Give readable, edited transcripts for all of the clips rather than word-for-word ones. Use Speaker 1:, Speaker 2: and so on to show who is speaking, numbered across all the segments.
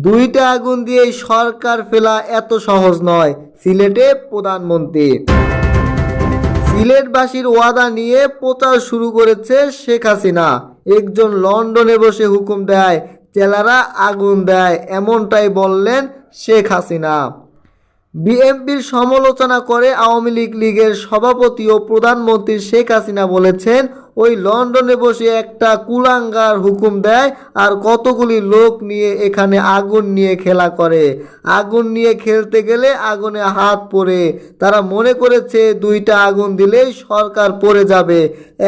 Speaker 1: দুইটা আগুন দিয়েই সরকার ফেলা এত সহজ নয়, সিলেটে প্রধানমন্ত্রী। সিলেটবাসীর ওয়াদা নিয়ে প্রচার শুরু করেছে শেখ হাসিনা। একজন লন্ডনে বসে হুকুম দেয়, চেলারা আগুন দেয়, এমনটাই বললেন শেখ হাসিনা। বিএনপির সমালোচনা করে আওয়ামী লীগের সভাপতি ও প্রধানমন্ত্রী শেখ হাসিনা বলেছেন, ওই লন্ডনে বসে একটা কুলাঙ্গার হুকুম দেয় আর কতগুলি লোক নিয়ে এখানে আগুন নিয়ে খেলা করে। আগুন নিয়ে খেলতে গেলে আগুনে হাত পড়ে। তারা মনে করেছে দুইটা আগুন দিলেই সরকার পড়ে যাবে।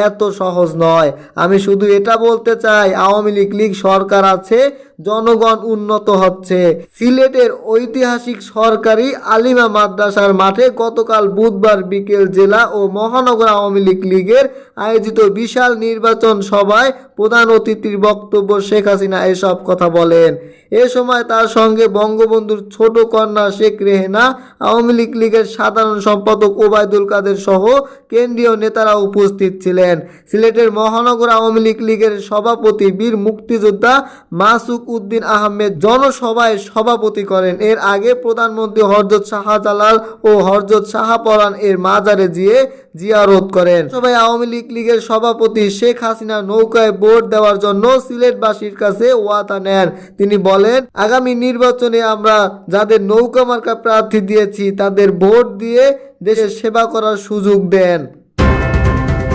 Speaker 1: এত সহজ নয়। আমি শুধু এটা বলতে চাই, আওয়ামী লীগ সরকার আছে, জনগণ উন্নত হচ্ছে। সিলেটের ঐতিহাসিক সরকারি আলিমা মাদ্রাসার মাঠে গতকাল বুধবার বিকেল জেলা ও মহানগর আওয়ামী লীগের আয়োজিত বিশাল নির্বাচন সভায় প্রধান অতিথির বক্তব্য শেখ হাসিনা এসব কথা বলেন। এ সময় তার সঙ্গে বঙ্গবন্ধুর ছোট কন্যা শেখ রেহেনা, আওয়ামী লীগের সাধারণ সম্পাদক ওবায়দুল কাদের সহ কেন্দ্রীয় নেতারা উপস্থিত ছিলেন। সিলেটের মহানগর আওয়ামী লীগের সভাপতি বীর মুক্তিযোদ্ধা মাসুক উদ্দিন আহমেদ জনসভায় সভাপতি করেন। এর আগে প্রধানমন্ত্রী হযরত শাহজালাল ও হযরত শাহপরান এর মাজারে জিয়ারত করেন। সভায় আওয়ামী লীগের সভাপতি শেখ হাসিনা নৌকায় ভোট দেওয়ার জন্য সিলেটবাসীর কাছে ওয়াদা নেন। তিনি বলেন, আগামী নির্বাচনে আমরা যাদের নৌকা মার্কা প্রার্থী দিয়েছি তাদের ভোট দিয়ে দেশের সেবা করার সুযোগ দেন।